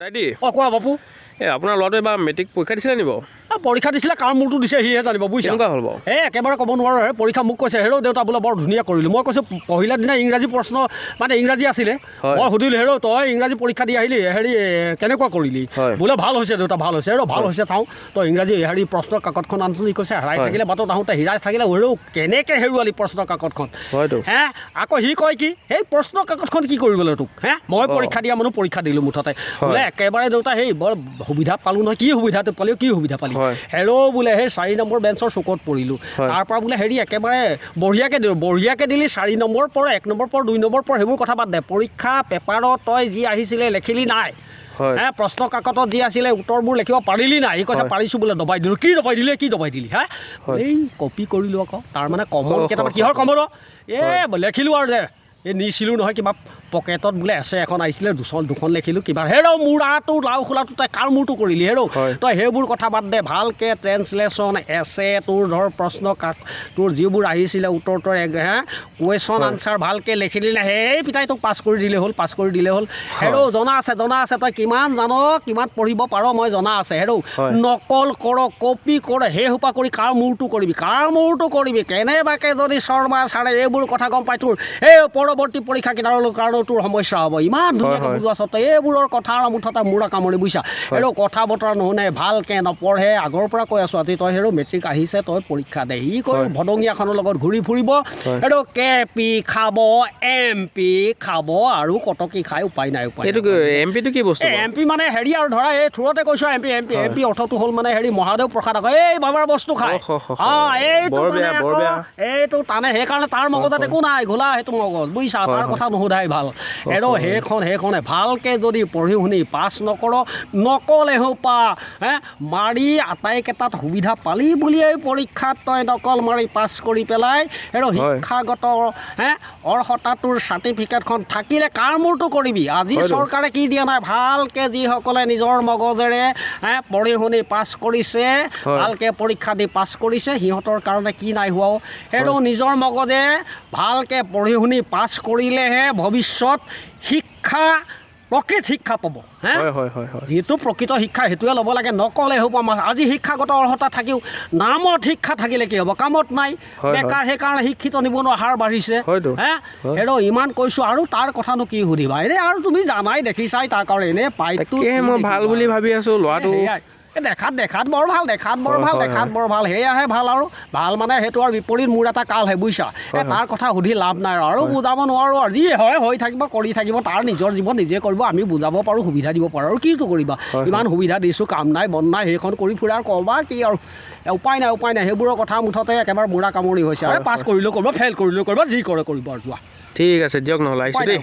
দাদি কোৱা বাপু আপোনাৰ ল'ৰাটোৱে এবাৰ মেট্ৰিক পৰীক্ষা দিছিলে নিব পৰীক্ষা দিছিলে কাৰণ মোৰটো দিছে সিহে জানিব বুজিছা কেনেকুৱা হ'ল বাৰু একেবাৰে ক'ব নোৱাৰোঁ পৰীক্ষা মোক কৈছে হেৰৌ দেউতা বোলে বৰ ধুনীয়া কৰিলোঁ মই কৈছোঁ পহিলা দিনা ইংৰাজী প্ৰশ্ন মানে ইংৰাজী আছিলে মই সুধিলোঁ হেৰৌ তই ইংৰাজী পৰীক্ষা দি আহিলি কেনেকুৱা কৰিলি বোলে ভাল হৈছে দেউতা ভাল হৈছে হেৰৌ ভাল হৈছে চাওঁ তই ইংৰাজী প্ৰশ্ন কাকতখন আনচোন কৈছে হেৰাই থাকিলে বাটত আহোঁতে হিৰাই থাকিলে হেৰৌ কেনেকৈ হেৰুৱালি প্ৰশ্ন কাকতখন আকৌ সি কয় কি সেই প্ৰশ্ন কাকতখন কি কৰিবলৈ তোক মই পৰীক্ষা দিয়া মানুহ পৰীক্ষা দিলোঁ মুঠতে বোলে একেবাৰে দেউতা বৰ সুবিধা পালোঁ নহয় কি সুবিধাটো পালি কি সুবিধা পালি হেৰৌ বোলে সেই 4 নম্বৰ বেঞ্চৰ চুকত পৰিলোঁ তাৰপৰা বোলে একেবাৰে বঢ়িয়াকৈ দিলি 4 নম্বৰ পৰ 1 নম্বৰ পৰ 2 নম্বৰ পৰ সেইবোৰ কথা বাদ দে পৰীক্ষা পেপাৰত তই যি আহিছিলে লেখিলি নাই প্ৰশ্ন কাকতত যি আছিলে উত্তৰবোৰ লিখিব পাৰিলি নাই সি কৈছে পাৰিছোঁ বোলে দবাই দিলোঁ কি দবাই দিলি এই কপি কৰিলোঁ আকৌ তাৰমানে কমল কেইটামান কিহৰ কমল লেখিলোঁ আৰু দে নিছিলোঁ নহয় কিবা পকেটত বোলে এছে এখন আহিছিলে দুখন লিখিলোঁ কিবা হেৰৌ মূৰাটো লাও খোলাটো তই কাৰ মূৰটো কৰিলি হেৰৌ তই সেইবোৰ কথা বাদ দে ভালকৈ ট্ৰেঞ্চলেশ্যন এছে তোৰ ধৰ প্ৰশ্ন তোৰ যিবোৰ আহিছিলে উত্তৰ কুৱেশ্যন আনচাৰ ভালকৈ লিখিলি নাই সেই পিতাই তোক পাছ কৰি দিলে হ'ল হেৰৌ জনা আছে তই কিমান জান কিমান পঢ়িব পাৰ মই জনা আছে হেৰৌ নকল কৰ কপি কৰ সেইসোপা কৰি কাৰ মূৰটো কৰিবি কেনেবাকৈ যদি শৰ্মা ছাৰে এইবোৰ কথা গম পাই তোৰ এই পৰৱৰ্তী পৰীক্ষা কেইটাৰ কাৰণে তোৰ সমস্যা হ'ব ইমান ধুনীয়াকৈ বুজোৱা স্বত্তে এইবোৰৰ কথা মুঠতে মূৰা কামুৰি বুজিছা হেৰৌ কথা বতৰা নুশুনে ভালকৈ নপঢ়ে আগৰ পৰা কৈ আছোঁ আজি তই হেৰৌ মেট্ৰিক আহিছে তই পৰীক্ষা দে সি কৈ ভদঙীয়াখনৰ লগত ঘূৰি ফুৰিব হেৰৌ KP খাব MP খাব আৰু কটকি খাই উপায় নাই এমপিটো কি বস্তু MP মানে আৰু ধৰা এই থোৰতে কৈছোঁ MP অৰ্থটো হ'ল মানে মহাদেৱ প্ৰসাদ আকৌ এই বাবাৰ বস্তু খায় এইটো টানে সেইকাৰণে তাৰ মগজত একো নাই ঘোলা সেইটো মগজ বুজিছা তাৰ কথা নুশুধাই ভাল হেৰৌ সেইখনে ভালকৈ যদি পঢ়ি শুনি পাছ নকল এসোপা মাৰি আটাইকেইটাত সুবিধা পালি বুলিয়েই পৰীক্ষাত তই নকল মাৰি পাছ কৰি পেলাই হেৰৌ শিক্ষাগত অৰ্হতাটোৰ চাৰ্টিফিকেটখন থাকিলে কাৰ মূৰটো কৰিবি আজি চৰকাৰে কি দিয়া নাই ভালকৈ যিসকলে নিজৰ মগজেৰে পঢ়ি শুনি পাছ কৰিছে ভালকৈ পৰীক্ষা দি পাছ কৰিছে সিহঁতৰ কাৰণে কি নাই হোৱাও হেৰৌ নিজৰ মগজে ভালকৈ পঢ়ি শুনি পাছ কৰিলেহে ভৱিষ্যত প্ৰকৃত শিক্ষা পাব যিটো প্ৰকৃত শিক্ষা সেইটোৱে ল'ব লাগে নকলে হ'ব আজি শিক্ষাগত অৰ্হতা থাকিও নামত শিক্ষা থাকিলে কি হ'ব কামত নাই বেকাৰ সেইকাৰণে শিক্ষিত নিবনুৱা হাৰ বাঢ়িছে হেৰৌ ইমান কৈছোঁ আৰু তাৰ কথানো কি সুধিবা আৰু তুমি জানাই দেখিছাই তাৰ কাৰণে এনেই পাইপটো মই ভাল বুলি ভাবি আছোঁ ল'ৰাটো দেখাত বৰ ভাল সেয়াহে ভাল আৰু ভাল মানে সেইটো আৰু বিপৰীত মোৰ এটা কালহে বুজিছা তাৰ কথা সুধি লাভ নাই আৰু বুজাব নোৱাৰোঁ আৰু যি হয় হৈ থাকিব কৰি থাকিব তাৰ নিজৰ জীৱন নিজে কৰিব আমি বুজাব পাৰোঁ সুবিধা দিব পাৰোঁ আৰু কিটো কৰিবা ইমান সুবিধা দিছোঁ কাম নাই বন নাই সেইখন কৰি ফুৰা আৰু ক'বা কি আৰু উপায় নাই সেইবোৰৰ কথা মুঠতে একেবাৰে মূৰা কামুৰি হৈছে আৰু পাছ কৰিলেও কৰিব ফেইল কৰিলেও কৰিব যি কৰে কৰিব আৰু যোৱা ঠিক আছে দিয়ক নহ'লে আহিছোঁ দেই